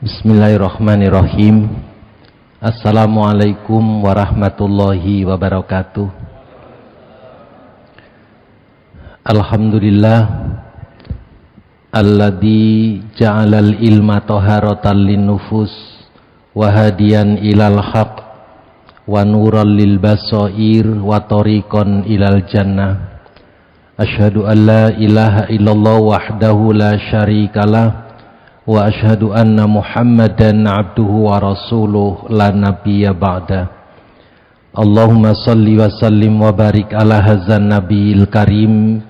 Bismillahirrahmanirrahim. Assalamualaikum warahmatullahi wabarakatuh. Alhamdulillah alladzi ja'alal ilma taharatan linnufus wa hadiyan ilal haq wa nuran lil basair wa tariqan ilal jannah. Asyhadu an la ilaha illallah wahdahu la syarikalah wa asyhadu anna Muhammadan abduhu wa rasuluh la nabiyya ba'da. Allahumma salli wa sallim wa barik ala hadzal nabiyil karim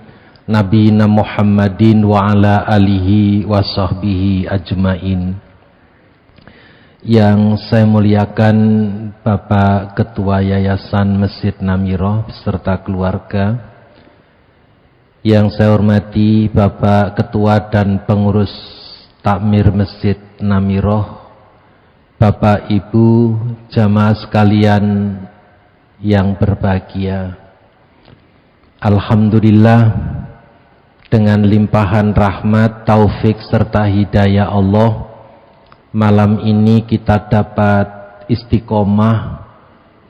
nabiyina Muhammadin wa ala alihi wa sahbihi ajmain. Yang saya muliakan Bapak Ketua Yayasan Masjid Namiroh beserta keluarga, yang saya hormati Bapak Ketua dan pengurus Takmir Masjid Namiroh, Bapak Ibu jamaah sekalian yang berbahagia. Alhamdulillah, dengan limpahan rahmat, taufik serta hidayah Allah, malam ini kita dapat istiqomah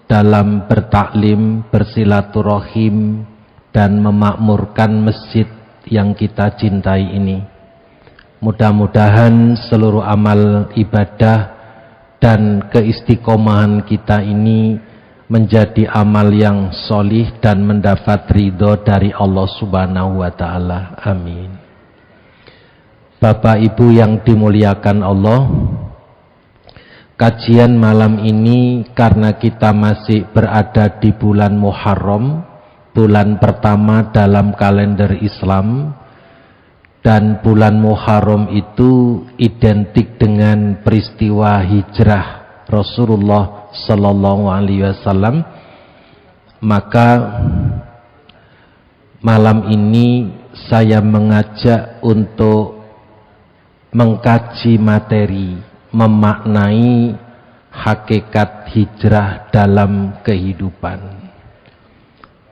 dalam bertaklim, bersilaturahim, dan memakmurkan masjid yang kita cintai ini. Mudah-mudahan seluruh amal ibadah dan keistiqomahan kita ini menjadi amal yang solih dan mendapat ridho dari Allah Subhanahu wa Ta'ala. Amin. Bapak Ibu yang dimuliakan Allah, kajian malam ini karena kita masih berada di bulan Muharram, bulan pertama dalam kalender Islam, dan bulan Muharram itu identik dengan peristiwa hijrah Rasulullah Sallallahu Alaihi Wasallam. Maka malam ini saya mengajak untuk mengkaji materi, memaknai hakikat hijrah dalam kehidupan.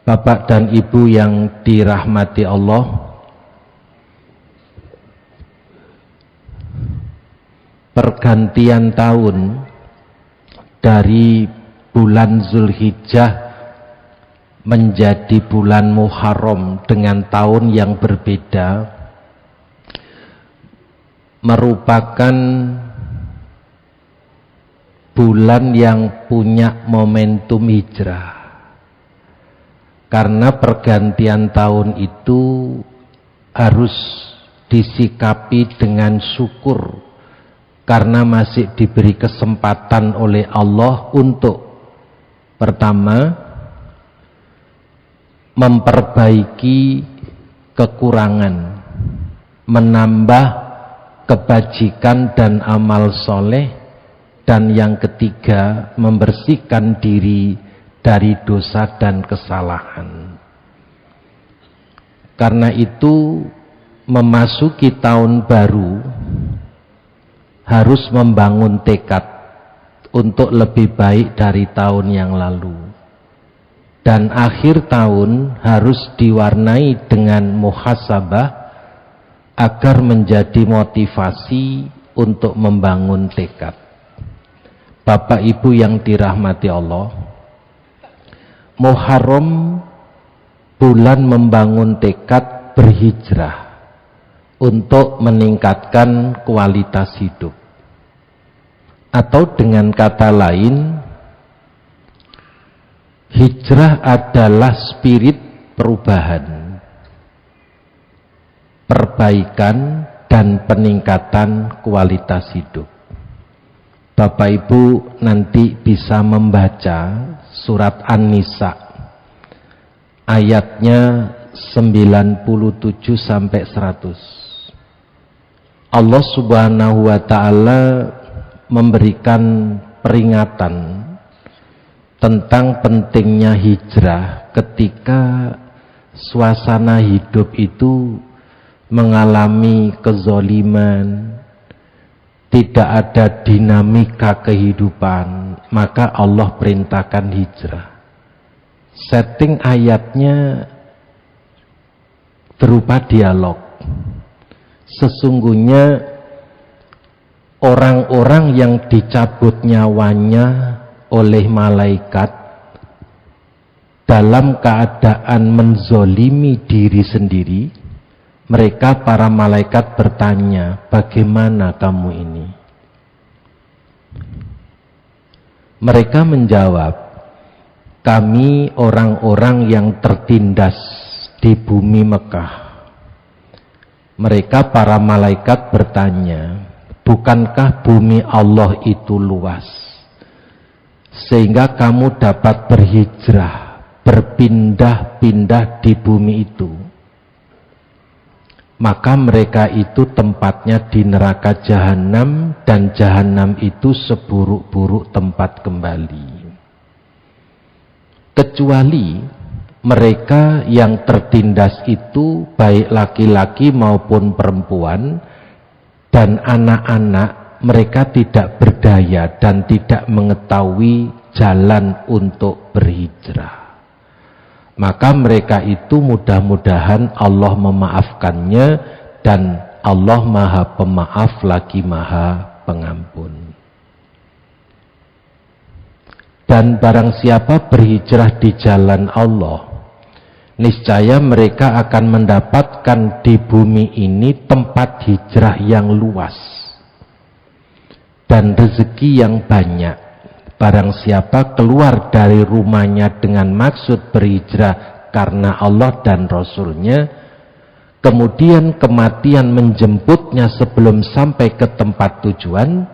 Bapak dan Ibu yang dirahmati Allah, pergantian tahun dari bulan Zulhijjah menjadi bulan Muharram dengan tahun yang berbeda merupakan bulan yang punya momentum hijrah, karena pergantian tahun itu harus disikapi dengan syukur, karena masih diberi kesempatan oleh Allah untuk pertama memperbaiki kekurangan, menambah kebajikan dan amal soleh, dan yang ketiga membersihkan diri dari dosa dan kesalahan. Karena itu memasuki tahun baru harus membangun tekad untuk lebih baik dari tahun yang lalu, dan akhir tahun harus diwarnai dengan muhasabah agar menjadi motivasi untuk membangun tekad. Bapak Ibu yang dirahmati Allah, Muharram bulan membangun tekad berhijrah untuk meningkatkan kualitas hidup. Atau dengan kata lain, hijrah adalah spirit perubahan, perbaikan, dan peningkatan kualitas hidup. Bapak Ibu nanti bisa membaca surat An-Nisa ayatnya 97 sampai 100. Allah Subhanahu wa Ta'ala memberikan peringatan tentang pentingnya hijrah ketika suasana hidup itu mengalami kezoliman, tidak ada dinamika kehidupan, maka Allah perintahkan hijrah. Setting ayatnya berupa dialog. Sesungguhnya orang-orang yang dicabut nyawanya oleh malaikat dalam keadaan menzolimi diri sendiri, mereka para malaikat bertanya, bagaimana kamu ini? Mereka menjawab, kami orang-orang yang tertindas di bumi Mekah. Mereka para malaikat bertanya, bukankah bumi Allah itu luas sehingga kamu dapat berhijrah, berpindah-pindah di bumi itu? Maka mereka itu tempatnya di neraka jahanam, dan jahanam itu seburuk-buruk tempat kembali. Kecuali mereka yang tertindas itu baik laki-laki maupun perempuan dan anak-anak, mereka tidak berdaya dan tidak mengetahui jalan untuk berhijrah. Maka mereka itu mudah-mudahan Allah memaafkannya, dan Allah Maha Pemaaf lagi Maha Pengampun. Dan barang siapa berhijrah di jalan Allah, niscaya mereka akan mendapatkan di bumi ini tempat hijrah yang luas dan rezeki yang banyak. Barang siapa keluar dari rumahnya dengan maksud berhijrah karena Allah dan Rasulnya, kemudian kematian menjemputnya sebelum sampai ke tempat tujuan,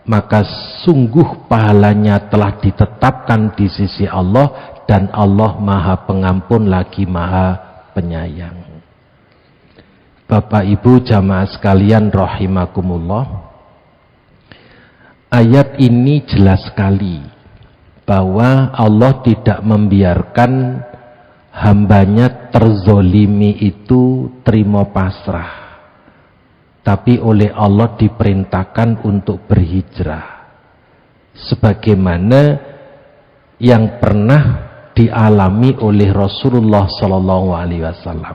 maka sungguh pahalanya telah ditetapkan di sisi Allah, dan Allah Maha Pengampun lagi Maha Penyayang. Bapak Ibu jamaah sekalian rahimakumullah, ayat ini jelas sekali bahwa Allah tidak membiarkan hambanya terzolimi itu terima pasrah, tapi oleh Allah diperintahkan untuk berhijrah, sebagaimana yang pernah dialami oleh Rasulullah SAW.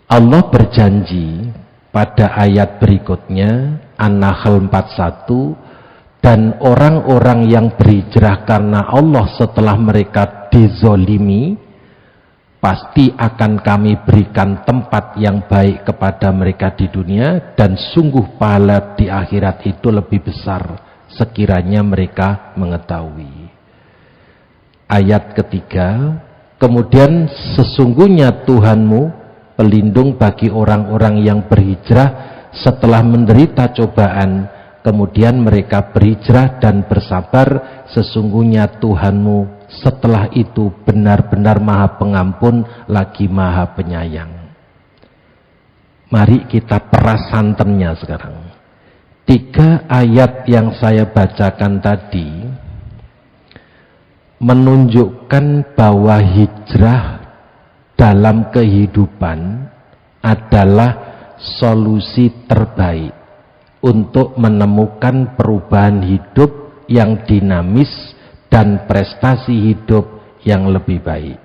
Allah berjanji pada ayat berikutnya, An-Nahl 41, dan orang-orang yang berhijrah karena Allah setelah mereka dizolimi, pasti akan kami berikan tempat yang baik kepada mereka di dunia, dan sungguh pahala di akhirat itu lebih besar sekiranya mereka mengetahui. Ayat ketiga, kemudian sesungguhnya Tuhanmu pelindung bagi orang-orang yang berhijrah setelah menderita cobaan, kemudian mereka berhijrah dan bersabar, sesungguhnya Tuhanmu setelah itu benar-benar Maha Pengampun lagi Maha Penyayang. Mari kita peras santennya sekarang. 3 ayat yang saya bacakan tadi menunjukkan bahwa hijrah dalam kehidupan adalah solusi terbaik untuk menemukan perubahan hidup yang dinamis dan prestasi hidup yang lebih baik.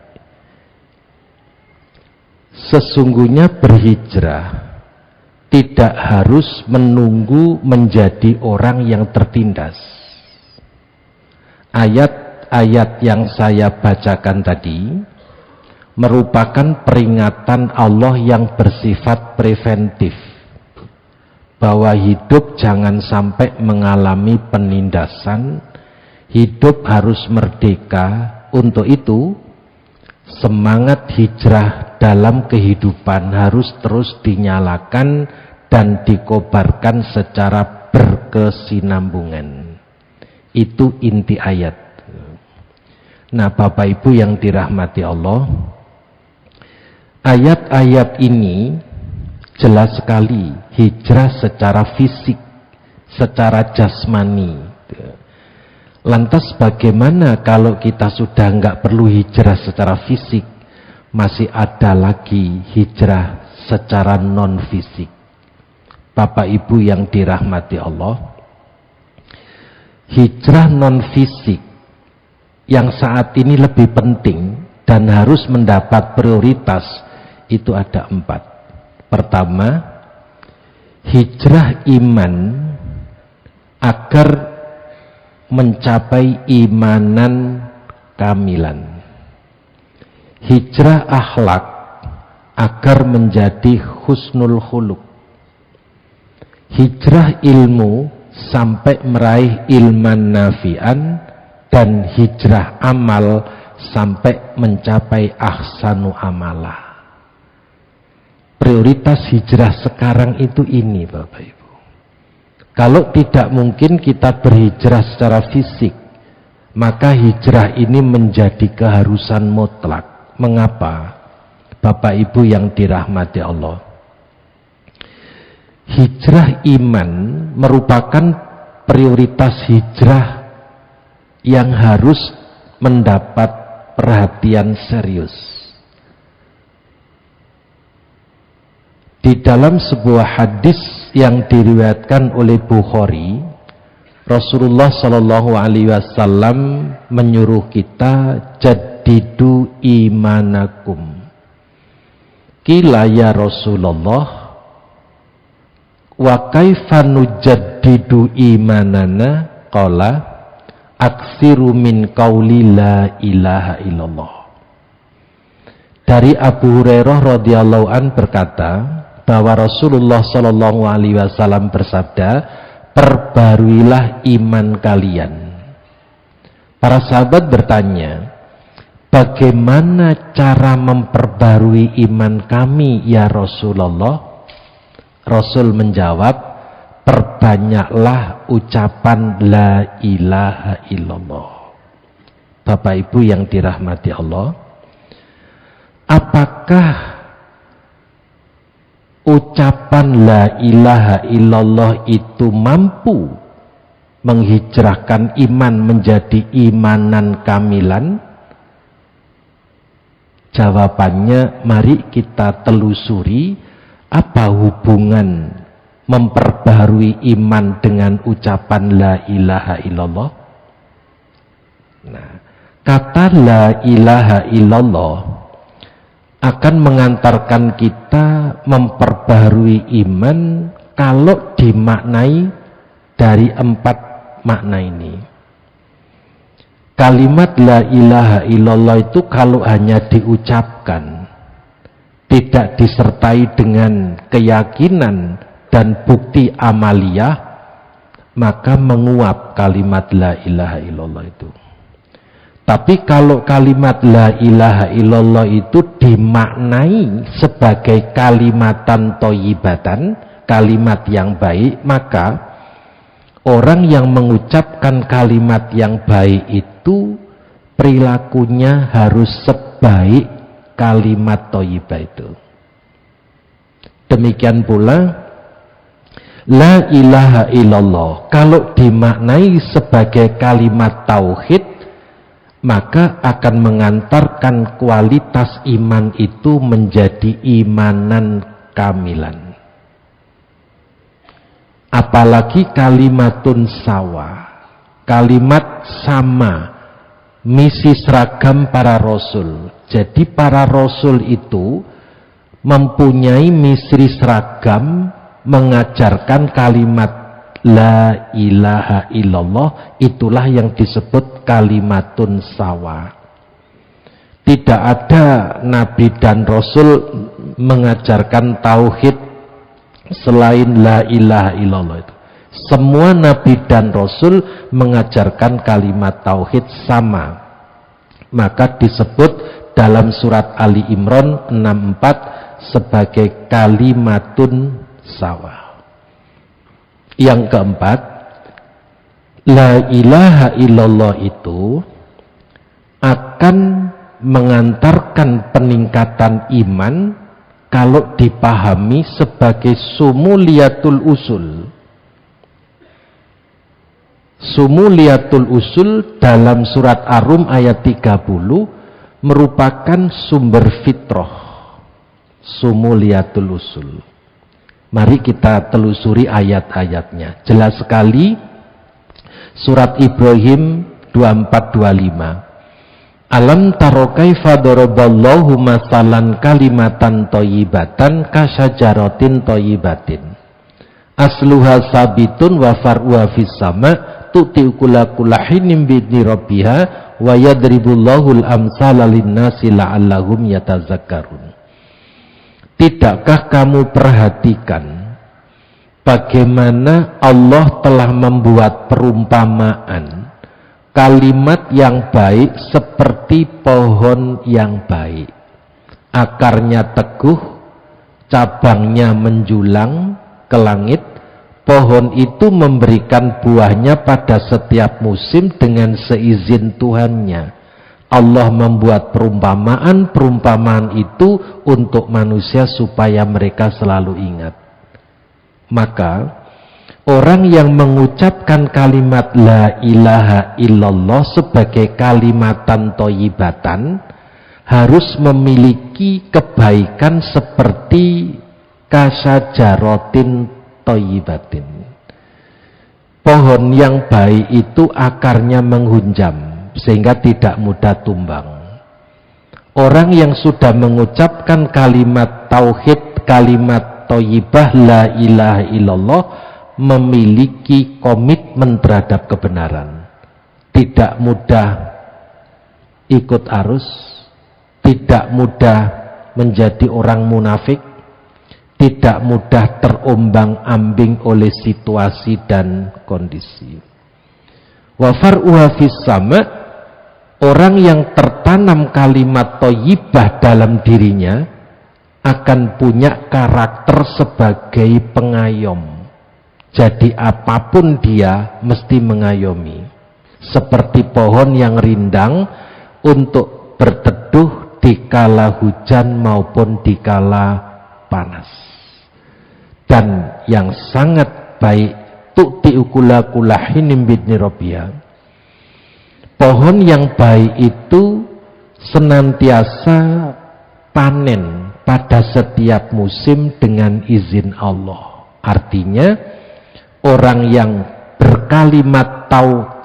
Sesungguhnya berhijrah tidak harus menunggu menjadi orang yang tertindas. Ayat-ayat yang saya bacakan tadi merupakan peringatan Allah yang bersifat preventif, bahwa hidup jangan sampai mengalami penindasan, hidup harus merdeka. Untuk itu semangat hijrah dalam kehidupan harus terus dinyalakan dan dikobarkan secara berkesinambungan. Itu inti ayat. Nah, Bapak Ibu yang dirahmati Allah, ayat-ayat ini jelas sekali hijrah secara fisik, secara jasmani. Lantas bagaimana kalau kita sudah nggak perlu hijrah secara fisik, masih ada lagi hijrah secara non fisik? Bapak Ibu yang dirahmati Allah, hijrah non fisik yang saat ini lebih penting dan harus mendapat prioritas itu ada 4. Pertama, hijrah iman agar mencapai imanan kamilan, hijrah akhlak agar menjadi husnul khuluq, hijrah ilmu sampai meraih ilman nafi'an, dan hijrah amal sampai mencapai ahsanu amalah. Prioritas hijrah sekarang itu ini, Bapak Ibu. Kalau tidak mungkin kita berhijrah secara fisik, maka hijrah ini menjadi keharusan mutlak. Mengapa? Bapak Ibu yang dirahmati Allah, hijrah iman merupakan prioritas hijrah yang harus mendapat perhatian serius. Di dalam sebuah hadis yang diriwayatkan oleh Bukhari, Rasulullah Shallallahu Alaihi Wasallam menyuruh kita jaddidu imanakum. Qila ya Rasulullah, wa kaifa nujaddidu imanana? Qala aksiru min qauli la ilaha illallah. Dari Abu Hurairah radhiyallahu an berkata bahwa Rasulullah Shallallahu Alaihi Wasallam bersabda, perbaruilah iman kalian. Para sahabat bertanya, bagaimana cara memperbarui iman kami ya Rasulullah? Rasul menjawab, perbanyaklah ucapan la ilaha illallah. Bapak Ibu yang dirahmati Allah, apakah ucapan la ilaha illallah itu mampu menghijrahkan iman menjadi imanan kamilan? Jawabannya, mari kita telusuri apa hubungan memperbaharui iman dengan ucapan la ilaha illallah. Nah, kata la ilaha illallah akan mengantarkan kita memperbaharui iman kalau dimaknai dari 4 makna ini. Kalimat la ilaha illallah itu kalau hanya diucapkan, tidak disertai dengan keyakinan dan bukti amaliyah, maka menguap kalimat la ilaha illallah itu. Tapi kalau kalimat la ilaha illallah itu dimaknai sebagai kalimatan thayyibatan, kalimat yang baik, maka orang yang mengucapkan kalimat yang baik itu perilakunya harus sebaik kalimat thayyibah itu. Demikian pula la ilaha illallah kalau dimaknai sebagai kalimat tauhid, maka akan mengantarkan kualitas iman itu menjadi imanan kamilan. Apalagi kalimatun sawa, kalimat sama, misi seragam para rasul. Jadi para rasul itu mempunyai misi seragam mengajarkan kalimat la ilaha illallah, itulah yang disebut kalimatun sawa. Tidak ada nabi dan rasul mengajarkan tauhid selain la ilaha illallah itu. Semua nabi dan rasul mengajarkan kalimat tauhid sama. Maka disebut dalam surat Ali Imran 64 sebagai kalimatun sawa. Yang keempat, la ilaha illallah itu akan mengantarkan peningkatan iman kalau dipahami sebagai sumuliyatul usul. Sumuliyatul usul dalam surat Ar-Rum ayat 30 merupakan sumber fitrah. Sumuliyatul usul. Mari kita telusuri ayat-ayatnya. Jelas sekali surat Ibrahim 24-25. Alam taro kaifa daraballahu masalan kalimatan thayyibatan kasyajaratin thayyibatin asluha sabitun wa far'uha fis sama tu'ti kullahinim bi'idni rabbiha wa yadribullahul amsala linnasi la'allahum yatazakkarun. Tidakkah kamu perhatikan bagaimana Allah telah membuat perumpamaan kalimat yang baik seperti pohon yang baik, akarnya teguh, cabangnya menjulang ke langit. Pohon itu memberikan buahnya pada setiap musim dengan seizin Tuhannya. Allah membuat perumpamaan itu untuk manusia supaya mereka selalu ingat. Maka orang yang mengucapkan kalimat la ilaha illallah sebagai kalimatan thayyibatan harus memiliki kebaikan seperti kasajaratin thayyibatin. Pohon yang baik itu akarnya menghunjam sehingga tidak mudah tumbang. Orang yang sudah mengucapkan kalimat tauhid, kalimat thayyibah la ilaha illallah memiliki komitmen terhadap kebenaran, tidak mudah ikut arus, tidak mudah menjadi orang munafik, tidak mudah terombang-ambing oleh situasi dan kondisi. Wa far'uha fis sama, orang yang tertanam kalimat thayyibah dalam dirinya akan punya karakter sebagai pengayom. Jadi apapun dia mesti mengayomi. Seperti pohon yang rindang untuk berteduh di kala hujan maupun di kala panas. Dan yang sangat baik tu'ti kullahinim bi'idni rabbiha, pohon yang baik itu senantiasa panen pada setiap musim dengan izin Allah. Artinya orang yang berkalimat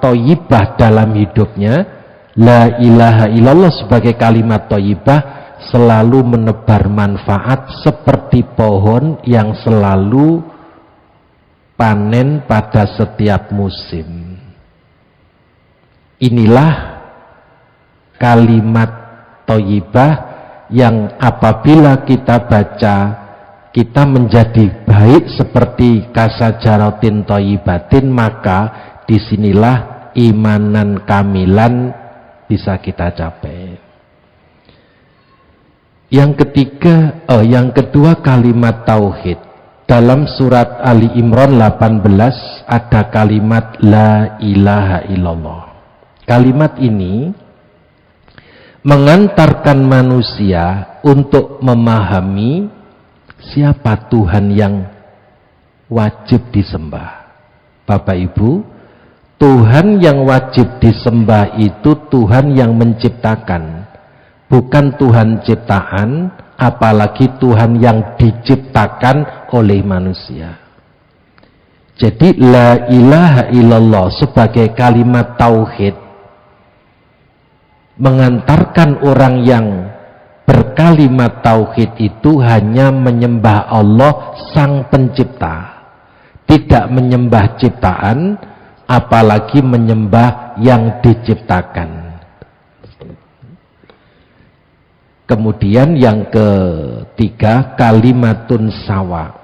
thayyibah dalam hidupnya, la ilaha illallah sebagai kalimat thayyibah, selalu menebar manfaat seperti pohon yang selalu panen pada setiap musim. Inilah kalimat thayyibah yang apabila kita baca, kita menjadi baik seperti kasajaratin thayyibatin, maka disinilah imanan kamilan bisa kita capai. Yang kedua kalimat tauhid. Dalam surat Ali Imran 18 ada kalimat la ilaha illallah. Kalimat ini mengantarkan manusia untuk memahami siapa Tuhan yang wajib disembah. Bapak Ibu, Tuhan yang wajib disembah itu Tuhan yang menciptakan, bukan Tuhan ciptaan, apalagi Tuhan yang diciptakan oleh manusia. Jadi la ilaha illallah sebagai kalimat tauhid mengantarkan orang yang berkalimat tauhid itu hanya menyembah Allah sang pencipta, tidak menyembah ciptaan, apalagi menyembah yang diciptakan. Kemudian yang ketiga kalimatun sawa.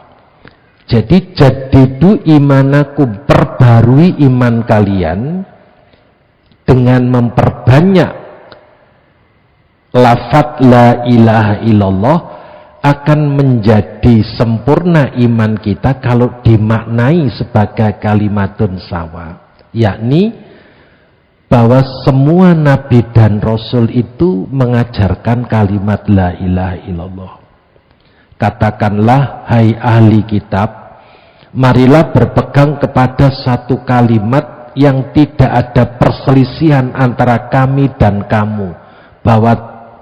Jadi jadidu imanakum, perbarui iman kalian dengan memperbanyak lafaz la ilaha illallah, akan menjadi sempurna iman kita kalau dimaknai sebagai kalimatun sawa, yakni bahwa semua nabi dan rasul itu mengajarkan kalimat la ilaha illallah. Katakanlah, hai ahli kitab, marilah berpegang kepada satu kalimat yang tidak ada perselisihan antara kami dan kamu, bahwa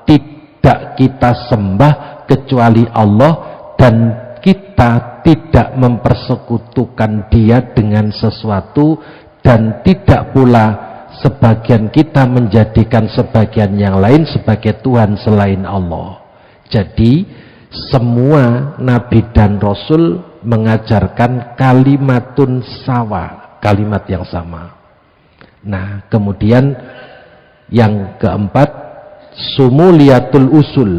tidak kita sembah kecuali Allah dan kita tidak mempersekutukan Dia dengan sesuatu, dan tidak pula sebagian kita menjadikan sebagian yang lain sebagai Tuhan selain Allah. Jadi semua nabi dan rasul mengajarkan kalimatun sawa, kalimat yang sama. Nah, kemudian yang keempat, sumuliyatul usul.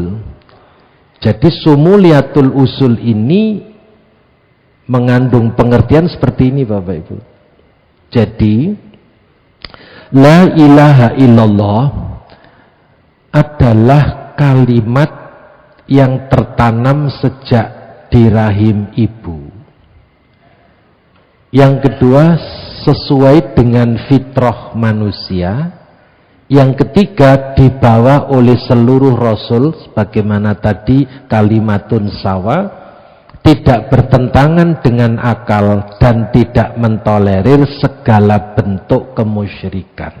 Jadi sumuliyatul usul ini mengandung pengertian seperti ini Bapak Ibu. Jadi la ilaha illallah adalah kalimat yang tertanam sejak di rahim ibu. Yang kedua, sesuai dengan fitrah manusia. Yang ketiga, dibawa oleh seluruh rasul sebagaimana tadi kalimatun sawa, tidak bertentangan dengan akal dan tidak mentolerir segala bentuk kemusyrikan.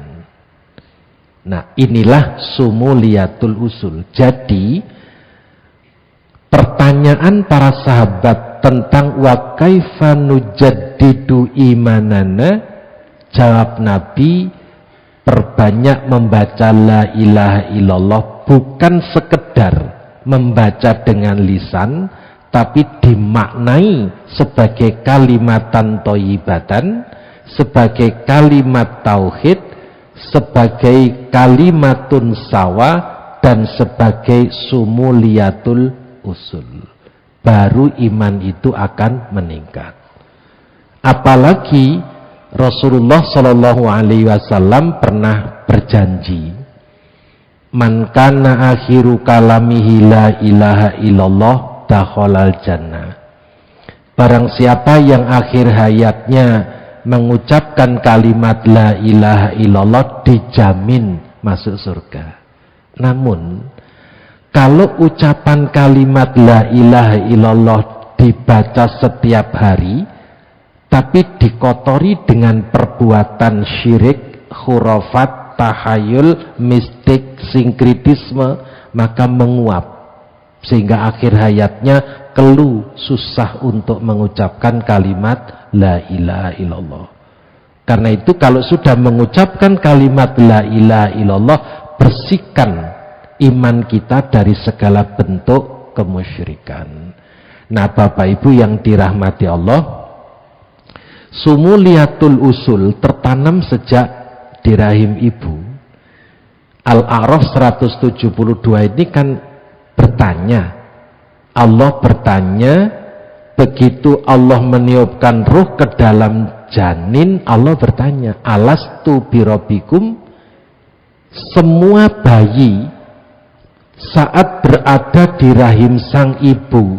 Nah, inilah sumuliyatul usul. Jadi pertanyaan para sahabat tentang wa kaifa nujaddidu imanana, jawab Nabi, perbanyak membaca la ilaha illallah, bukan sekedar membaca dengan lisan, tapi dimaknai sebagai kalimatan thayyibatan, sebagai kalimat tauhid, sebagai kalimatun sawa, dan sebagai sumuliyatul usul. Baru iman itu akan meningkat. Apalagi Rasulullah Shallallahu Alaihi Wasallam pernah berjanji, man kana akhiru kalamihi la ilaha illallah dakhalal jannah. Barang siapa yang akhir hayatnya mengucapkan kalimat la ilaha illallah, dijamin masuk surga. Namun kalau ucapan kalimat la ilaha illallah dibaca setiap hari, tapi dikotori dengan perbuatan syirik, khurafat, tahayul, mistik, sinkritisme, maka menguap. Sehingga akhir hayatnya keluh, susah untuk mengucapkan kalimat la ilaha illallah. Karena itu kalau sudah mengucapkan kalimat la ilaha illallah, bersihkan iman kita dari segala bentuk kemusyrikan. Nah, Bapak Ibu yang dirahmati Allah, sumuliyatul usul tertanam sejak di rahim ibu. Al-A'raf 172 ini kan bertanya, Allah bertanya, begitu Allah meniupkan ruh ke dalam janin, Allah bertanya, alastu birabbikum? Semua bayi saat berada di rahim sang ibu,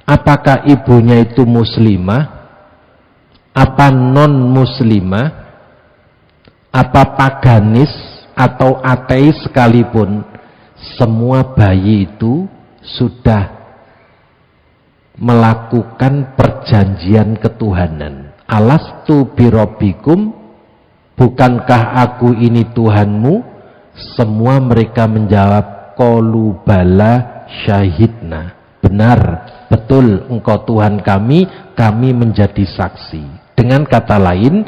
apakah ibunya itu muslimah, apa non muslimah, apa paganis atau ateis sekalipun, semua bayi itu sudah melakukan perjanjian ketuhanan. Alastu birabbikum, bukankah aku ini Tuhanmu? Semua mereka menjawab, qalu bala syahidna. Benar, betul, engkau Tuhan kami menjadi saksi. Dengan kata lain,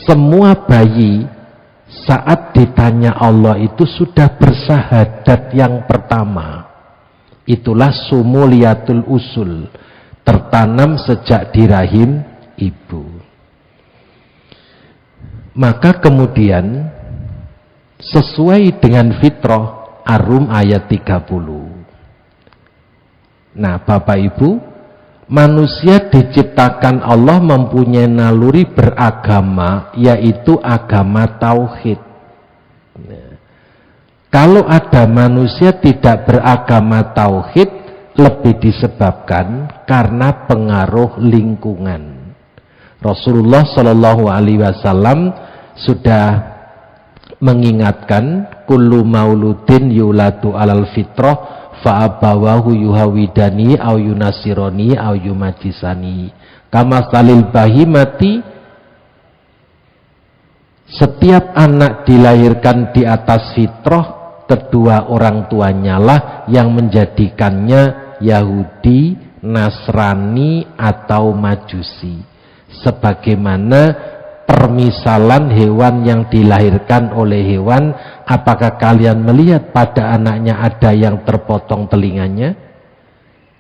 semua bayi saat ditanya Allah itu sudah bersahadat yang pertama. Itulah sumuliyatul usul, tertanam sejak di rahim ibu. Maka kemudian sesuai dengan fitrah, Ar-Rum ayat 30. Nah, Bapak Ibu, manusia diciptakan Allah mempunyai naluri beragama, yaitu agama tauhid. Nah, kalau ada manusia tidak beragama tauhid, lebih disebabkan karena pengaruh lingkungan. Rasulullah Shallallahu Alaihi Wasallam sudah mengingatkan, kullu mauludin yuladu alal fitrah fa'abawahu yuhawidani au yunasironi au yumajisani kama salil bahimati. Setiap anak dilahirkan di atas fitrah, kedua orang tuanya lah yang menjadikannya Yahudi, Nasrani atau Majusi. Sebagaimana permisalan hewan yang dilahirkan oleh hewan, apakah kalian melihat pada anaknya ada yang terpotong telinganya?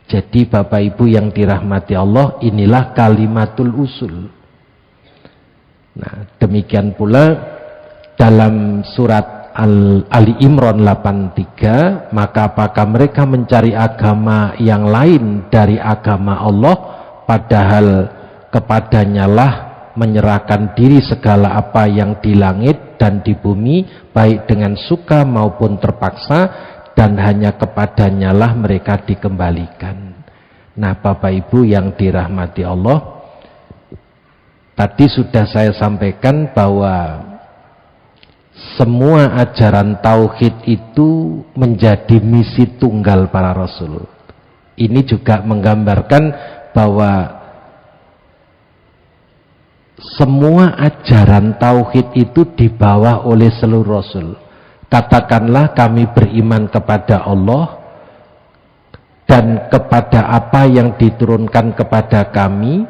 Jadi Bapak Ibu yang dirahmati Allah, inilah kalimatul usul. Nah, demikian pula dalam surat Ali Imran 83, maka apakah mereka mencari agama yang lain dari agama Allah, padahal kepadanya lah menyerahkan diri segala apa yang di langit dan di bumi, baik dengan suka maupun terpaksa, dan hanya kepadanya lah mereka dikembalikan. Nah, Bapak Ibu yang dirahmati Allah, tadi sudah saya sampaikan bahwa semua ajaran tauhid itu menjadi misi tunggal para rasul. Ini juga menggambarkan bahwa semua ajaran tauhid itu dibawa oleh seluruh rasul. Katakanlah kami beriman kepada Allah dan kepada apa yang diturunkan kepada kami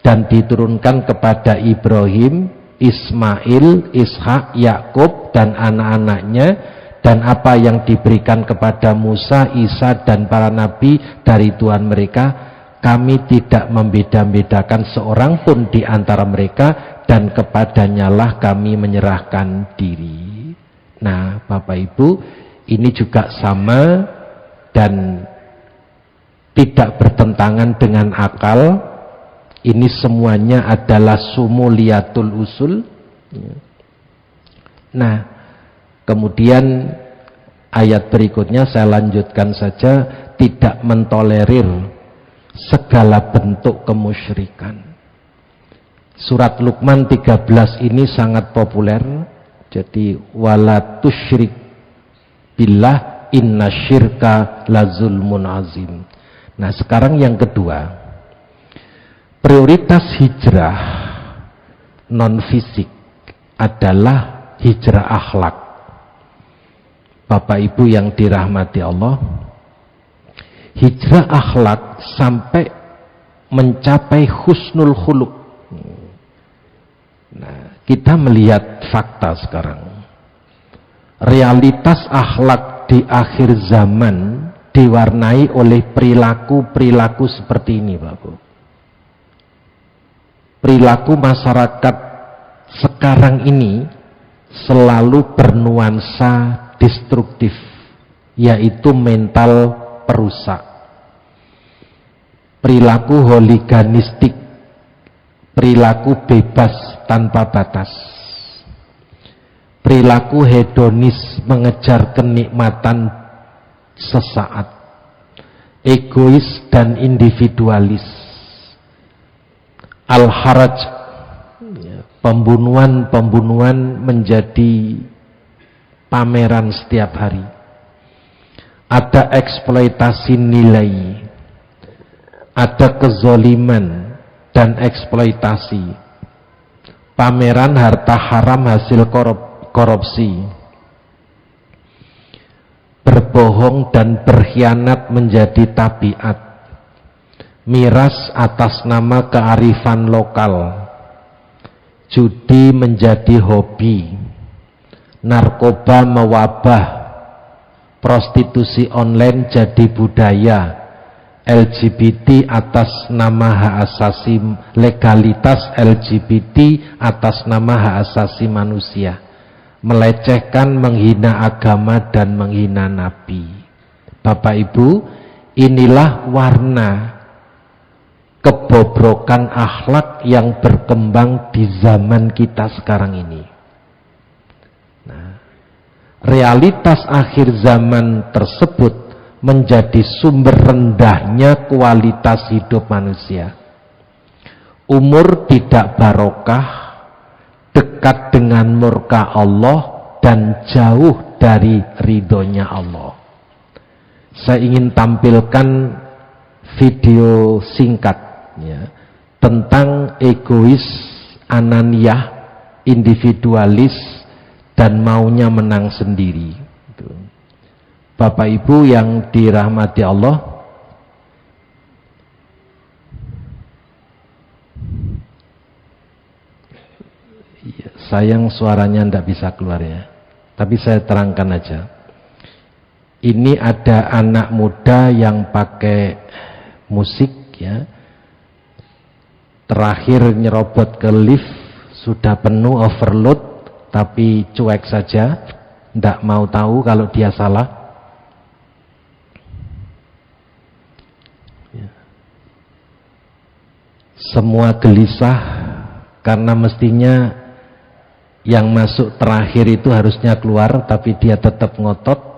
dan diturunkan kepada Ibrahim, Ismail, Ishak, Yakub dan anak-anaknya, dan apa yang diberikan kepada Musa, Isa dan para nabi dari Tuhan mereka. Kami tidak membeda-bedakan seorang pun di antara mereka, dan kepadanya lah kami menyerahkan diri. Nah, Bapak Ibu, ini juga sama dan tidak bertentangan dengan akal. Ini semuanya adalah sumuliyatul usul. Nah, kemudian ayat berikutnya saya lanjutkan saja, tidak mentolerir segala bentuk kemusyrikan. Surat Luqman 13 ini sangat populer. Jadi wala tusyrik billah inna syirka lazulmun azim. Nah, sekarang yang kedua, prioritas hijrah non fisik adalah hijrah akhlak. Bapak Ibu yang dirahmati Allah, hijrah akhlak sampai mencapai husnul khuluq. Nah, kita melihat fakta sekarang. Realitas akhlak di akhir zaman diwarnai oleh perilaku-perilaku seperti ini, Bapak. Perilaku masyarakat sekarang ini selalu bernuansa destruktif, yaitu mental perusak. Perilaku holiganistik, perilaku bebas tanpa batas, perilaku hedonis mengejar kenikmatan sesaat, egois dan individualis, al-haraj, pembunuhan menjadi pameran setiap hari, ada eksploitasi nilai, ada kezoliman dan eksploitasi, pameran harta haram hasil korupsi, berbohong dan berkhianat menjadi tabiat, miras atas nama kearifan lokal, judi menjadi hobi, narkoba mewabah, prostitusi online jadi budaya, LGBT atas nama hak asasi, legalitas LGBT atas nama hak asasi manusia, melecehkan, menghina agama dan menghina nabi. Bapak Ibu, inilah warna kebobrokan akhlak yang berkembang di zaman kita sekarang ini. Nah, realitas akhir zaman tersebut menjadi sumber rendahnya kualitas hidup manusia. Umur tidak barokah, dekat dengan murka Allah dan jauh dari ridhonya Allah. Saya ingin tampilkan video singkat ya, tentang egois, ananiah, individualis dan maunya menang sendiri. Bapak Ibu yang dirahmati Allah, sayang suaranya tidak bisa keluar ya, tapi saya terangkan aja. Ini ada anak muda yang pakai musik ya, terakhir nyerobot ke lift, sudah penuh overload, tapi cuek saja, tidak mau tahu kalau dia salah. Semua gelisah karena mestinya yang masuk terakhir itu harusnya keluar, tapi dia tetap ngotot.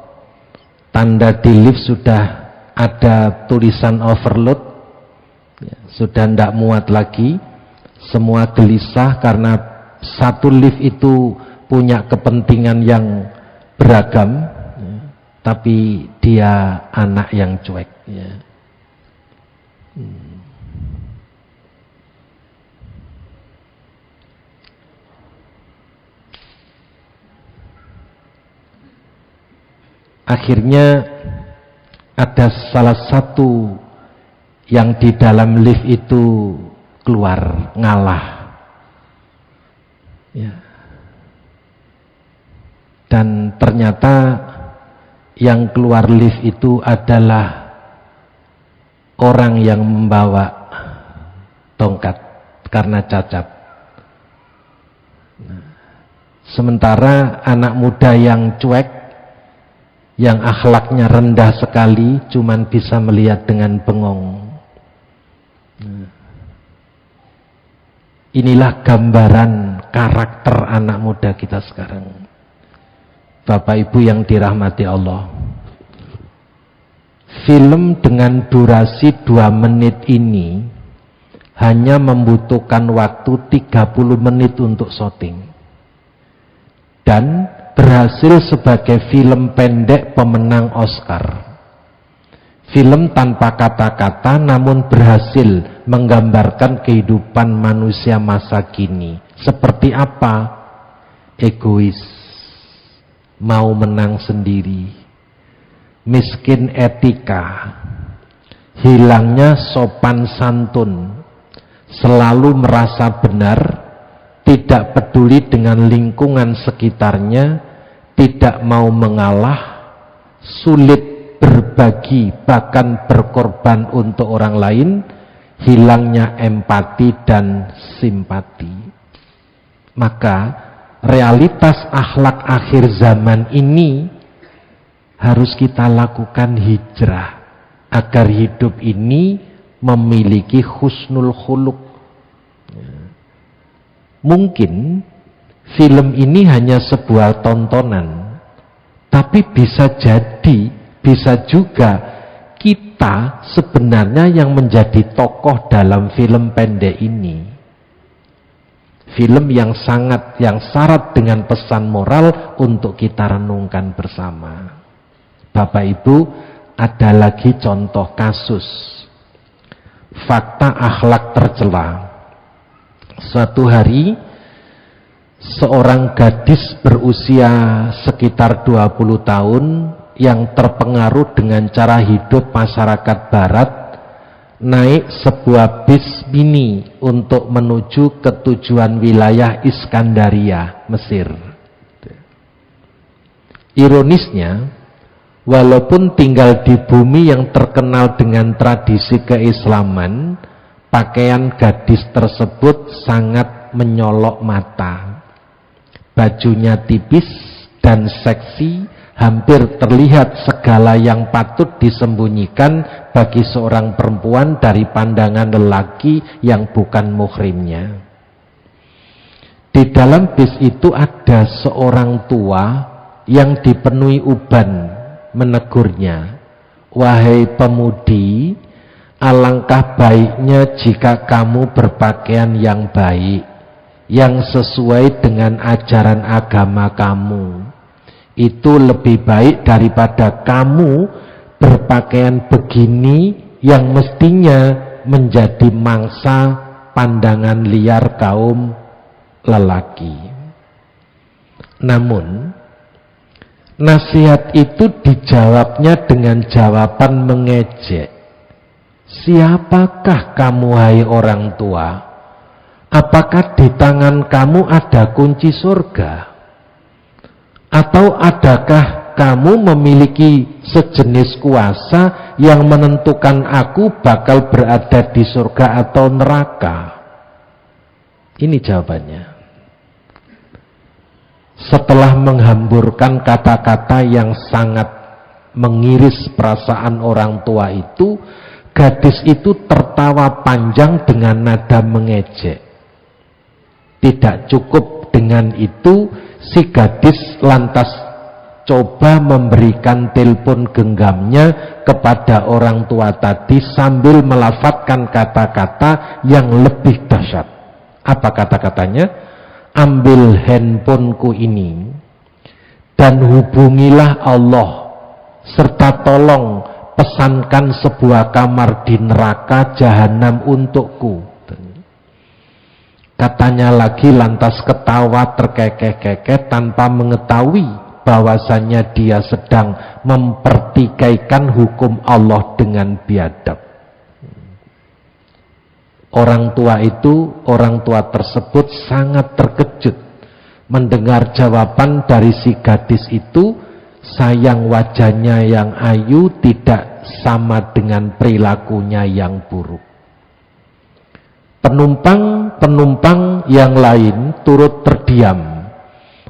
Tanda di lift sudah ada tulisan overload, sudah tidak muat lagi. Semua gelisah karena satu lift itu punya kepentingan yang beragam, tapi dia anak yang cuek. Akhirnya ada salah satu yang di dalam lift itu keluar, ngalah. Ya. Dan ternyata yang keluar lift itu adalah orang yang membawa tongkat karena cacat. Sementara anak muda yang cuek, yang akhlaknya rendah sekali, cuman bisa melihat dengan bengong. Inilah gambaran karakter anak muda kita sekarang. Bapak Ibu yang dirahmati Allah, film dengan durasi 2 menit ini hanya membutuhkan waktu 30 menit untuk syuting, dan berhasil sebagai film pendek pemenang Oscar. Film tanpa kata-kata namun berhasil menggambarkan kehidupan manusia masa kini. Seperti apa? Egois, mau menang sendiri, miskin etika, hilangnya sopan santun, selalu merasa benar, tidak peduli dengan lingkungan sekitarnya, tidak mau mengalah, sulit berbagi bahkan berkorban untuk orang lain, hilangnya empati dan simpati. Maka realitas akhlak akhir zaman ini harus kita lakukan hijrah agar hidup ini memiliki husnul khuluq. Mungkin film ini hanya sebuah tontonan, tapi bisa jadi, bisa juga kita sebenarnya yang menjadi tokoh dalam film pendek ini. Film yang syarat dengan pesan moral untuk kita renungkan bersama. Bapak Ibu, ada lagi contoh kasus fakta akhlak tercela. Suatu hari seorang gadis berusia sekitar 20 tahun yang terpengaruh dengan cara hidup masyarakat barat naik sebuah bis mini untuk menuju ke tujuan wilayah Iskandaria, Mesir. Ironisnya, walaupun tinggal di bumi yang terkenal dengan tradisi keislaman, pakaian gadis tersebut sangat menyolok mata. Bajunya tipis dan seksi, hampir terlihat segala yang patut disembunyikan bagi seorang perempuan dari pandangan lelaki yang bukan muhrimnya. Di dalam bis itu ada seorang tua yang dipenuhi uban, menegurnya, "Wahai pemudi, alangkah baiknya jika kamu berpakaian yang baik, yang sesuai dengan ajaran agama kamu. Itu lebih baik daripada kamu berpakaian begini yang mestinya menjadi mangsa pandangan liar kaum lelaki." Namun nasihat itu dijawabnya dengan jawaban mengejek. "Siapakah kamu, hai orang tua? Apakah di tangan kamu ada kunci surga? Atau adakah kamu memiliki sejenis kuasa yang menentukan aku bakal berada di surga atau neraka? Ini jawabannya. Setelah menghamburkan kata-kata yang sangat mengiris perasaan orang tua itu, gadis itu tertawa panjang dengan nada mengejek. Tidak cukup dengan itu, si gadis lantas coba memberikan telepon genggamnya kepada orang tua tadi sambil melafadzkan kata-kata yang lebih dahsyat. Apa kata-katanya? Ambil handphoneku ini dan hubungilah Allah, serta tolong pesankan sebuah kamar di neraka jahanam untukku. Katanya lagi lantas ketawa terkekeh-kekeh tanpa mengetahui bahwasannya dia sedang mempertikaikan hukum Allah dengan biadab. Orang tua tersebut sangat terkejut mendengar jawaban dari si gadis itu. Sayang wajahnya yang ayu tidak sama dengan perilakunya yang buruk. Penumpang yang lain turut terdiam.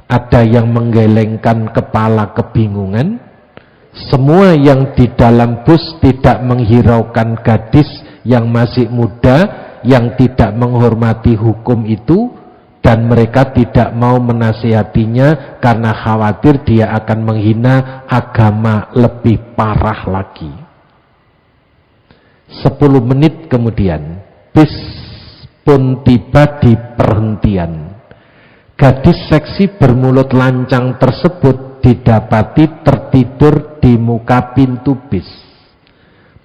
Ada yang menggelengkan kepala kebingungan. Semua yang di dalam bus tidak menghiraukan gadis yang masih muda, yang tidak menghormati hukum itu, dan mereka tidak mau menasihatinya karena khawatir dia akan menghina agama lebih parah lagi. 10 menit kemudian bis pun tiba di perhentian. Gadis seksi bermulut lancang tersebut didapati tertidur di muka pintu bis.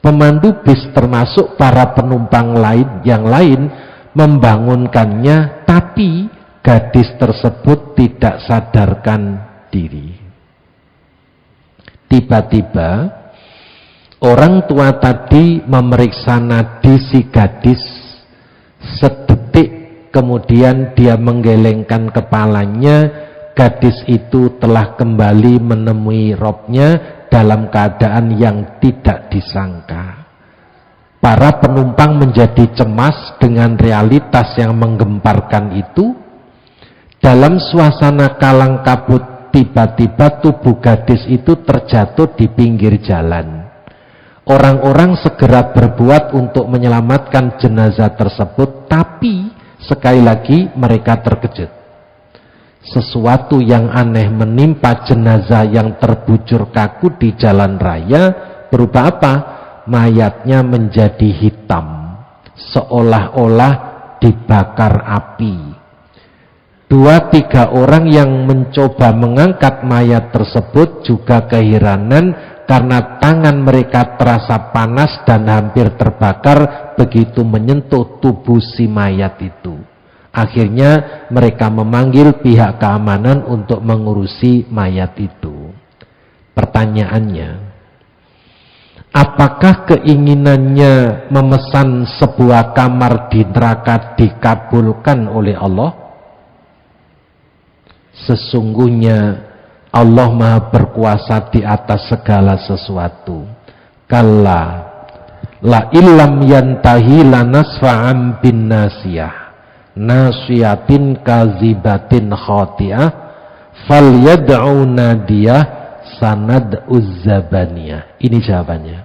Pemandu bis termasuk para penumpang yang lain membangunkannya, tapi gadis tersebut tidak sadarkan diri. Tiba-tiba orang tua tadi memeriksa nadi si gadis. Sedetik kemudian dia menggelengkan kepalanya. Gadis itu telah kembali menemui robnya dalam keadaan yang tidak disangka. Para penumpang menjadi cemas dengan realitas yang menggemparkan itu. Dalam suasana kalang kabut, tiba-tiba tubuh gadis itu terjatuh di pinggir jalan. Orang-orang segera berbuat untuk menyelamatkan jenazah tersebut, tapi sekali lagi mereka terkejut. Sesuatu yang aneh menimpa jenazah yang terbujur kaku di jalan raya. Berupa apa? Mayatnya menjadi hitam, seolah-olah dibakar api. 2-3 orang yang mencoba mengangkat mayat tersebut juga keheranan karena tangan mereka terasa panas dan hampir terbakar begitu menyentuh tubuh si mayat itu. Akhirnya mereka memanggil pihak keamanan untuk mengurusi mayat itu. Pertanyaannya, apakah keinginannya memesan sebuah kamar di neraka dikabulkan oleh Allah? Sesungguhnya Allah Maha berkuasa di atas segala sesuatu. Kalla la illam yantahi lanasfa'an bin nasiyah nasiyatin kazibatin khati'ah falyad'u nadiyah sanad'uz zabaniyah. Ini jawabannya.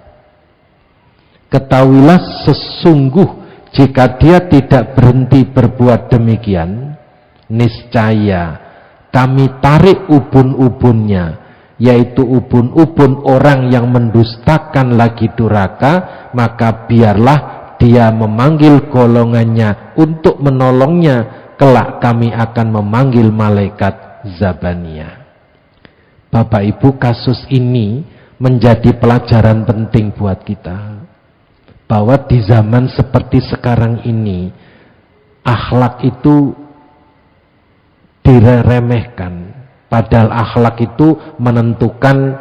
Ketahuilah sesungguh jika dia tidak berhenti berbuat demikian, niscaya kami tarik ubun-ubunnya, yaitu ubun-ubun orang yang mendustakan lagi durhaka, maka biarlah dia memanggil golongannya untuk menolongnya, kelak kami akan memanggil malaikat Zabaniyah. Bapak Ibu, kasus ini menjadi pelajaran penting buat kita, bahwa di zaman seperti sekarang ini akhlak itu diremehkan, padahal akhlak itu menentukan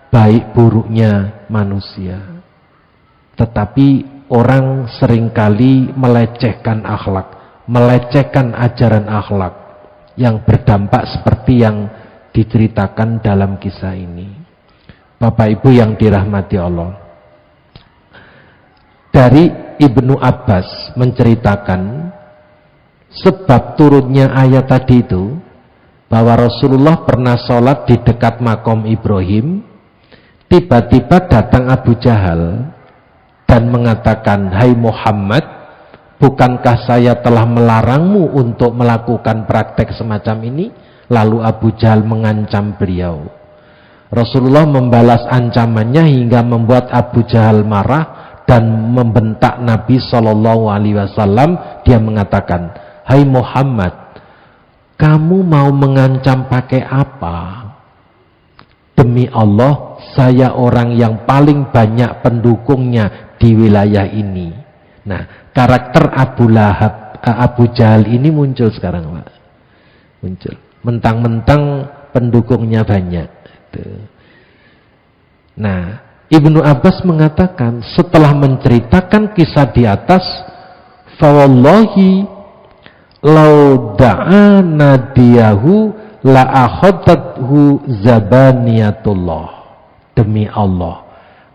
baik buruknya manusia. Tetapi orang seringkali melecehkan akhlak, melecehkan ajaran akhlak yang berdampak seperti yang diceritakan dalam kisah ini. Bapak Ibu yang dirahmati Allah, dari Ibnu Abbas menceritakan sebab turunnya ayat tadi itu, bahwa Rasulullah pernah sholat di dekat makom Ibrahim. Tiba-tiba datang Abu Jahal dan mengatakan, "Hai Muhammad, bukankah saya telah melarangmu untuk melakukan praktek semacam ini?" Lalu Abu Jahal mengancam beliau. Rasulullah membalas ancamannya hingga membuat Abu Jahal marah dan membentak Nabi Shallallahu Alaihi Wasallam. Dia mengatakan, "Hai Muhammad, kamu mau mengancam pakai apa? Demi Allah, saya orang yang paling banyak pendukungnya di wilayah ini." Nah, karakter Abu Jahal ini muncul sekarang, Pak. Muncul. Mentang-mentang pendukungnya banyak. Nah, Ibnu Abbas mengatakan setelah menceritakan kisah di atas, "Fawallahi lau da'a nadiyahu la akhadathu zabaniyatullah." Demi Allah,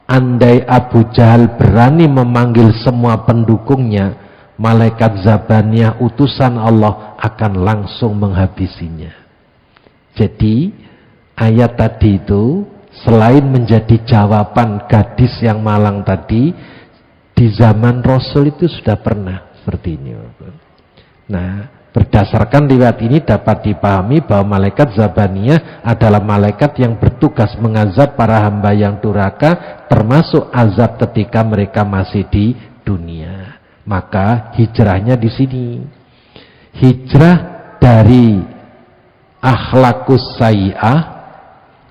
andai Abu Jahal berani memanggil semua pendukungnya, malaikat Zabaniyah utusan Allah akan langsung menghabisinya. Jadi ayat tadi itu selain menjadi jawaban gadis yang malang tadi, di zaman Rasul itu sudah pernah seperti ini. Nah, berdasarkan riwayat ini dapat dipahami bahwa malaikat Zabaniyah adalah malaikat yang bertugas mengazab para hamba yang durhaka, termasuk azab ketika mereka masih di dunia. Maka hijrahnya di sini, hijrah dari akhlakus sayyi'ah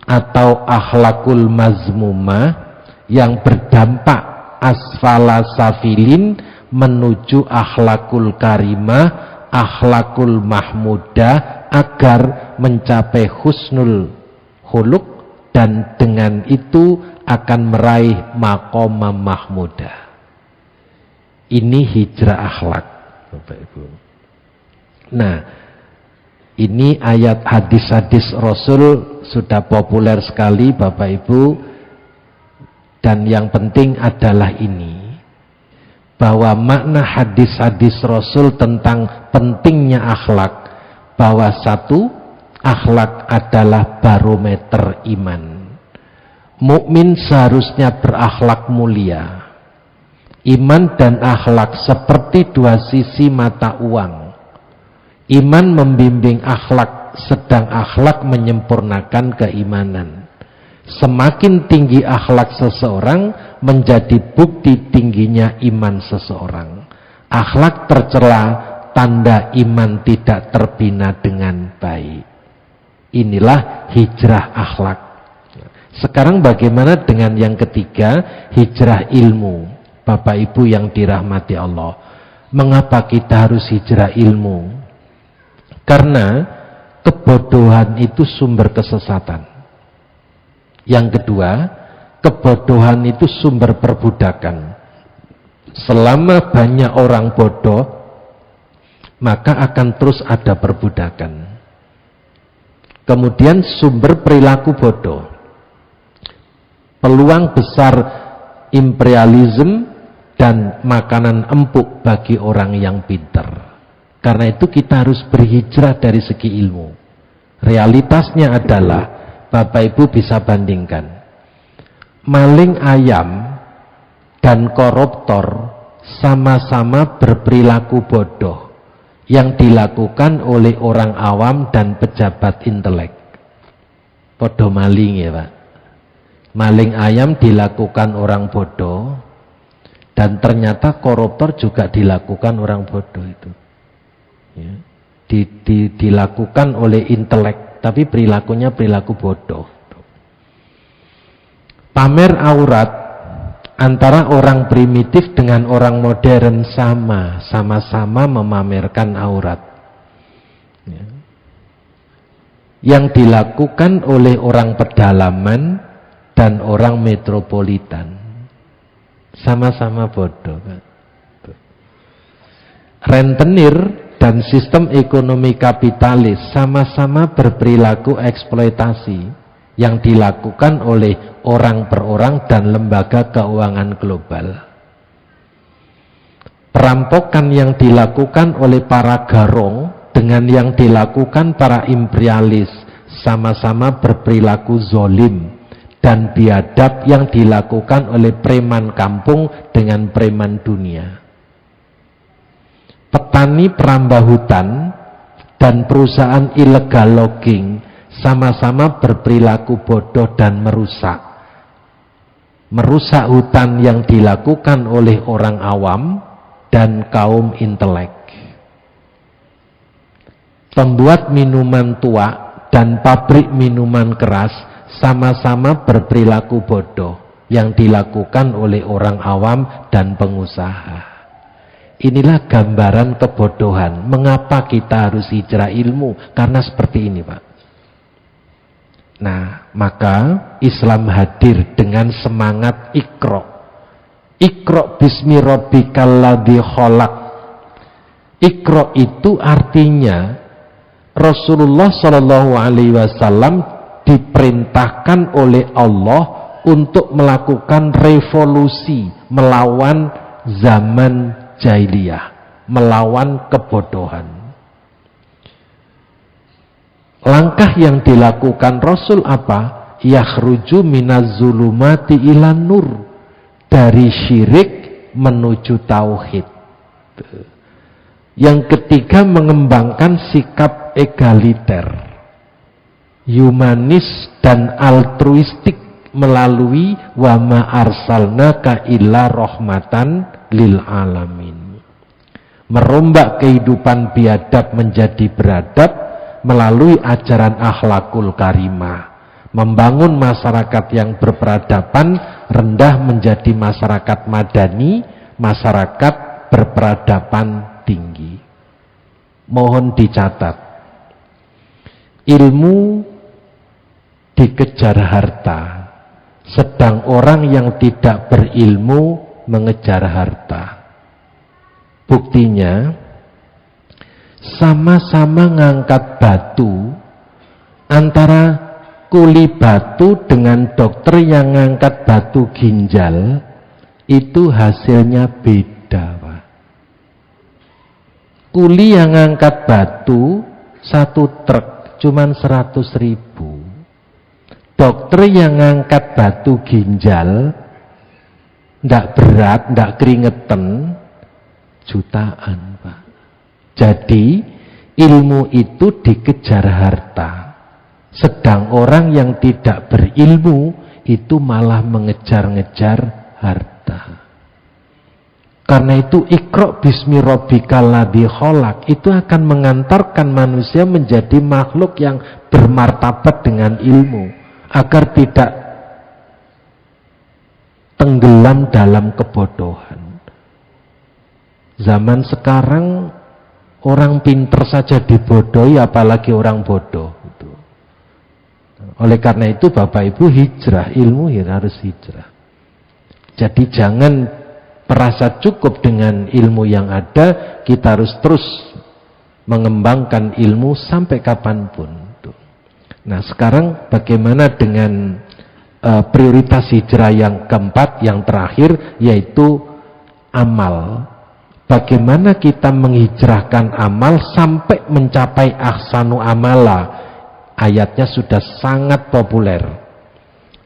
atau akhlakul mazmumah yang berdampak asfala safilin menuju akhlakul karimah, akhlakul mahmudah, agar mencapai husnul khuluq, dan dengan itu akan meraih maqamah mahmudah. Ini hijrah akhlak, Bapak Ibu. Nah, ini ayat hadis-hadis Rasul sudah populer sekali Bapak Ibu. Dan yang penting adalah ini, bahwa makna hadis-hadis Rasul tentang pentingnya akhlak, bahwa satu, akhlak adalah barometer iman. Mukmin seharusnya berakhlak mulia. Iman dan akhlak seperti dua sisi mata uang. Iman membimbing akhlak, sedang akhlak menyempurnakan keimanan. Semakin tinggi akhlak seseorang, menjadi bukti tingginya iman seseorang. Akhlak tercela, tanda iman tidak terbina dengan baik. Inilah hijrah akhlak. Sekarang bagaimana dengan yang ketiga, hijrah ilmu? Bapak Ibu yang dirahmati Allah, mengapa kita harus hijrah ilmu? Karena kebodohan itu sumber kesesatan. Yang kedua, kebodohan itu sumber perbudakan. Selama banyak orang bodoh, maka akan terus ada perbudakan. Kemudian sumber perilaku bodoh. Peluang besar imperialisme dan makanan empuk bagi orang yang pintar. Karena itu kita harus berhijrah dari segi ilmu. Realitasnya adalah, Bapak Ibu bisa bandingkan, maling ayam dan koruptor sama-sama berperilaku bodoh yang dilakukan oleh orang awam dan pejabat intelek. Podo maling ya Pak. Maling ayam dilakukan orang bodoh, dan ternyata koruptor juga dilakukan orang bodoh itu. Ya. Dilakukan oleh intelek, tapi perilakunya perilaku bodoh. Pamer aurat antara orang primitif dengan orang modern sama-sama memamerkan aurat. Ya. Yang dilakukan oleh orang pedalaman dan orang metropolitan sama-sama bodoh. Rentenir dan sistem ekonomi kapitalis sama-sama berperilaku eksploitasi. yang dilakukan oleh orang per orang dan lembaga keuangan global. Perampokan yang dilakukan oleh para garong dengan yang dilakukan para imperialis sama-sama berperilaku zolim dan biadab yang dilakukan oleh preman kampung dengan preman dunia. Petani perambah hutan dan perusahaan illegal logging sama-sama berperilaku bodoh dan merusak. Merusak hutan yang dilakukan oleh orang awam dan kaum intelek. Pembuat minuman tua dan pabrik minuman keras sama-sama berperilaku bodoh yang dilakukan oleh orang awam dan pengusaha. Inilah gambaran kebodohan. Mengapa kita harus hijrah ilmu? Karena seperti ini, Pak. Nah, maka Islam hadir dengan semangat Iqra. Iqra bismi rabbikal ladzi khalaq. Iqra itu artinya Rasulullah Shallallahu Alaihi Wasallam diperintahkan oleh Allah untuk melakukan revolusi melawan zaman jahiliyah, melawan kebodohan. Langkah yang dilakukan Rasul apa? Yakhruju minaz zulumati ilan nur, dari syirik menuju tauhid. Yang ketiga, mengembangkan sikap egaliter, humanis dan altruistik melalui wa ma arsalnaka illa rahmatan lil alamin. Merombak kehidupan biadab menjadi beradab melalui ajaran akhlakul karimah. Membangun masyarakat yang berperadaban rendah menjadi masyarakat madani, masyarakat berperadaban tinggi. Mohon dicatat, ilmu dikejar harta, sedang orang yang tidak berilmu mengejar harta. Buktinya, sama-sama ngangkat batu, antara kuli batu dengan dokter yang ngangkat batu ginjal, itu hasilnya beda, Pak. Kuli yang ngangkat batu satu truk cuman 100.000. Dokter yang ngangkat batu ginjal ndak berat, ndak keringetan, jutaan, Pak. Jadi ilmu itu dikejar harta, sedang orang yang tidak berilmu itu malah mengejar-ngejar harta. Karena itu Iqra bismi rabbikal ladzi khalaq itu akan mengantarkan manusia menjadi makhluk yang bermartabat dengan ilmu, agar tidak tenggelam dalam kebodohan. Zaman sekarang orang pinter saja dibodohi, apalagi orang bodoh. Oleh karena itu Bapak Ibu, hijrah ilmu ya harus hijrah. Jadi jangan merasa cukup dengan ilmu yang ada, kita harus terus mengembangkan ilmu sampai kapanpun. Nah, sekarang bagaimana dengan prioritas hijrah yang keempat, yang terakhir, yaitu amal. Bagaimana kita menghijrahkan amal sampai mencapai ahsanu amala? Ayatnya sudah sangat populer.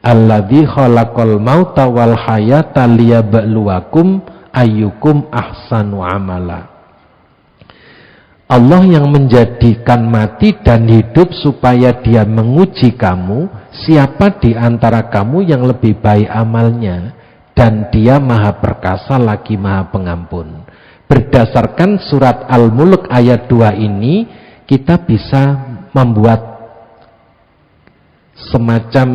Alladzi khalaqal mauta wal hayata liyabluwakum ayyukum ahsanu amala. Allah yang menjadikan mati dan hidup supaya dia menguji kamu, siapa di antara kamu yang lebih baik amalnya, dan dia maha perkasa lagi maha pengampun. Berdasarkan surat Al-Mulk ayat 2 ini, kita bisa membuat semacam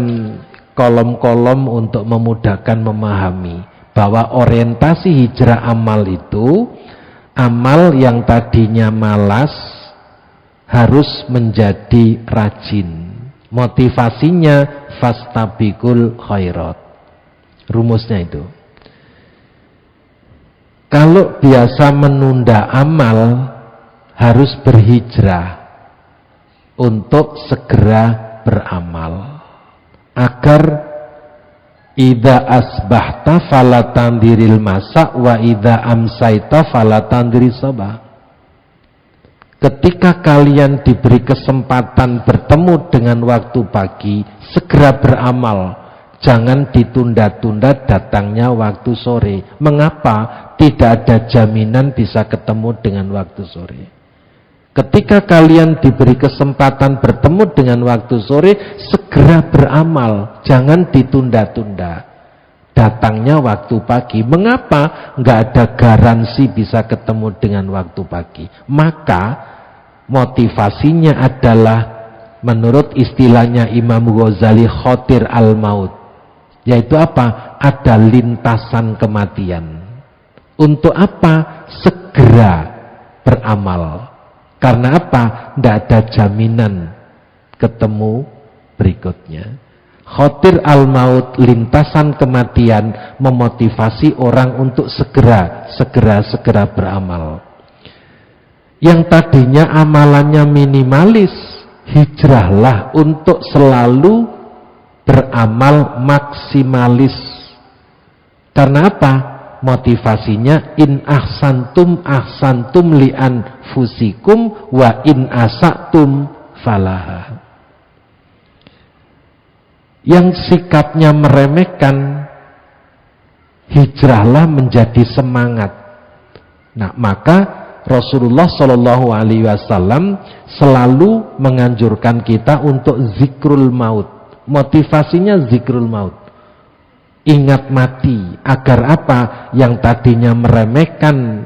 kolom-kolom untuk memudahkan memahami bahwa orientasi hijrah amal itu, amal yang tadinya malas harus menjadi rajin. Motivasinya fastabiqul khairat. Rumusnya itu. Kalau biasa menunda amal, harus berhijrah untuk segera beramal. agar idza asbahta fala tandiril masa wa idza amsaita fala tandiris sabah. Ketika kalian diberi kesempatan bertemu dengan waktu pagi, segera beramal. Jangan ditunda-tunda datangnya waktu sore. Mengapa? Tidak ada jaminan bisa ketemu dengan waktu sore. Ketika kalian diberi kesempatan bertemu dengan waktu sore, segera beramal. Jangan ditunda-tunda datangnya waktu pagi. Mengapa? Nggak ada garansi bisa ketemu dengan waktu pagi. Maka motivasinya adalah menurut istilahnya Imam Ghazali khotir al-maut, yaitu apa? Ada lintasan kematian. Untuk apa? Segera beramal. Karena apa? Tidak ada jaminan ketemu berikutnya. Khotir al-maut, lintasan kematian, memotivasi orang untuk segera beramal. Yang tadinya amalannya minimalis, hijrahlah untuk selalu beramal maksimalis. Karena apa? Motivasinya in ahsantum li anfusikum wa in asatum falaha. Yang sikapnya meremehkan, hijrahlah menjadi semangat. Nah, maka Rasulullah Shallallahu Alaihi Wasallam selalu menganjurkan kita untuk zikrul maut. Motivasinya zikrul maut. Ingat mati, agar apa? Yang tadinya meremehkan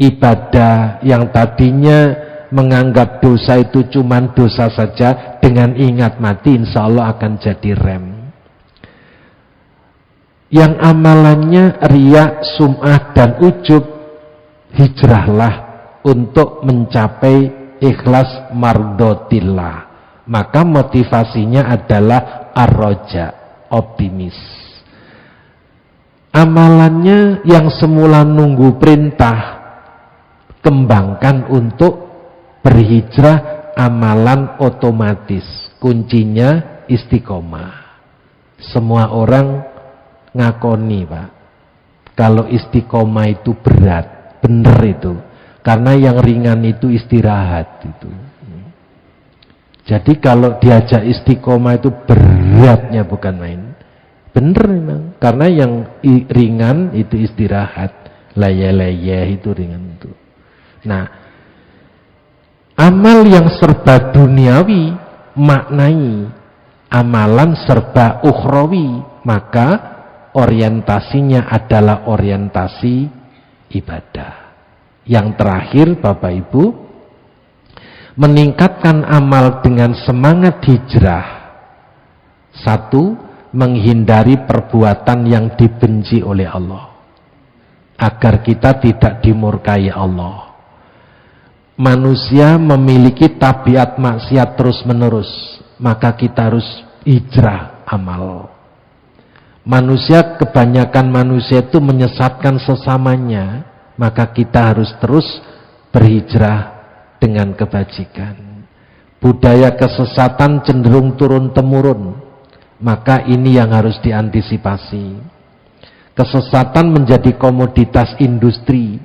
ibadah, yang tadinya menganggap dosa itu cuma dosa saja, dengan ingat mati insya Allah akan jadi rem. Yang amalannya riya, sum'ah dan ujub, hijrahlah untuk mencapai ikhlas mardotillah. Maka motivasinya adalah ar-roja, optimis. Amalannya yang semula nunggu perintah, kembangkan untuk berhijrah, amalan otomatis. Kuncinya istiqomah. Semua orang ngakoni, Pak, kalau istiqomah itu berat. Bener itu. Karena yang ringan itu istirahat itu. Jadi kalau diajak istiqomah itu beratnya bukan main. Bener memang. Karena yang ringan itu istirahat. Leyeh-leyeh itu ringan itu. Nah, amal yang serba duniawi maknai amalan serba ukhrawi, maka orientasinya adalah orientasi ibadah. Yang terakhir, Bapak Ibu, meningkatkan amal dengan semangat hijrah. Satu, menghindari perbuatan yang dibenci oleh Allah, agar kita tidak dimurkai Allah. Manusia memiliki tabiat maksiat terus-menerus, maka kita harus hijrah amal. Kebanyakan manusia itu menyesatkan sesamanya, maka kita harus terus berhijrah dengan kebajikan. Budaya kesesatan cenderung turun-temurun, maka ini yang harus diantisipasi. Kesesatan menjadi komoditas industri.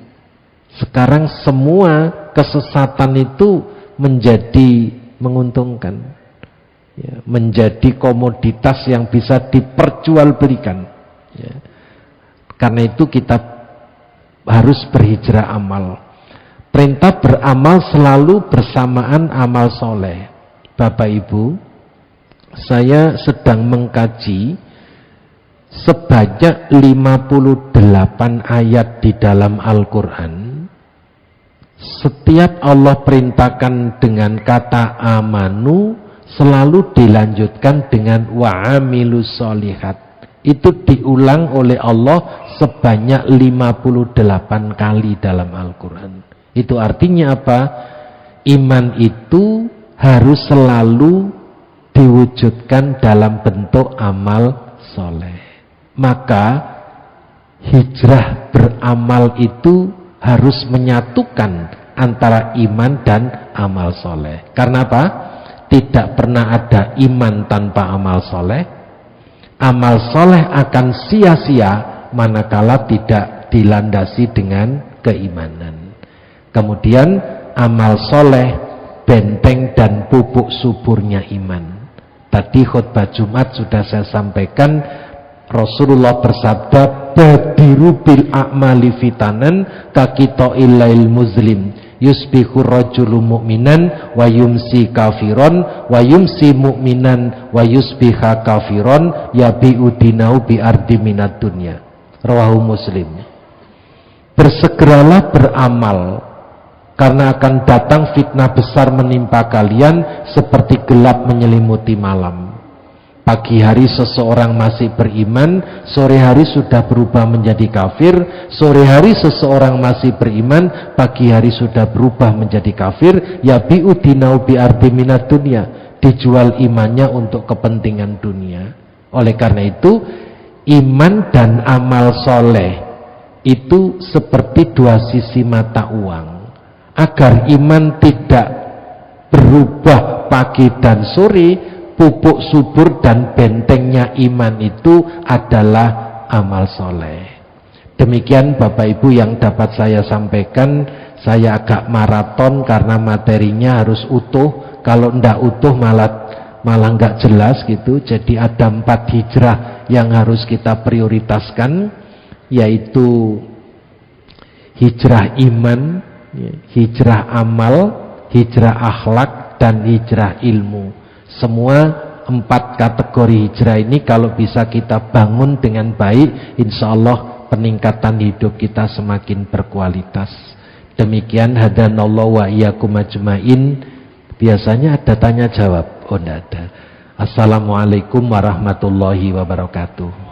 Sekarang semua kesesatan itu menjadi menguntungkan. Ya, menjadi komoditas yang bisa diperjualbelikan. Ya. Karena itu kita harus berhijrah amal. Perintah beramal selalu bersamaan amal soleh. Bapak Ibu, saya sedang mengkaji sebanyak 58 ayat di dalam Al-Quran. Setiap Allah perintahkan dengan kata amanu, selalu dilanjutkan dengan wa'amilus solihat. Itu diulang oleh Allah sebanyak 58 kali dalam Al-Quran. Itu artinya apa? Iman itu harus selalu diwujudkan dalam bentuk amal soleh. Maka hijrah beramal itu harus menyatukan antara iman dan amal soleh. Karena apa? tidak pernah ada iman tanpa amal soleh. Amal soleh akan sia-sia manakala tidak dilandasi dengan keimanan. Kemudian amal soleh benteng dan pupuk suburnya iman. Tadi khutbah Jumat sudah saya sampaikan, Rasulullah bersabda, badiru bil a'mali fitanan kakito ilail muslim yusbihu rajulu mu'minan wa yumsi kafiron wa yumsi mu'minan wa yusbiha kafiron yabi'u dinau bi ardi minad dunya. Rawahu Muslim. Bersegeralah beramal, karena akan datang fitnah besar menimpa kalian seperti gelap menyelimuti malam. Pagi hari seseorang masih beriman, sore hari sudah berubah menjadi kafir. Sore hari seseorang masih beriman, pagi hari sudah berubah menjadi kafir. Yabi'u dinau bi ardi minad dunya, dijual imannya untuk kepentingan dunia. Oleh karena itu, iman dan amal soleh itu seperti dua sisi mata uang. Agar iman tidak berubah pagi dan sore, pupuk subur dan bentengnya iman itu adalah amal soleh. Demikian Bapak Ibu yang dapat saya sampaikan. Saya agak maraton karena materinya harus utuh. Kalau ndak utuh malah nggak jelas gitu. Jadi ada 4 hijrah yang harus kita prioritaskan, yaitu hijrah iman, hijrah amal, hijrah akhlak, dan hijrah ilmu. Semua 4 kategori hijrah ini kalau bisa kita bangun dengan baik, insya Allah peningkatan hidup kita semakin berkualitas. Demikian, hadanallahu wa iyyakum ajmain. Biasanya ada tanya jawab? Oh, tidak ada. Assalamualaikum warahmatullahi wabarakatuh.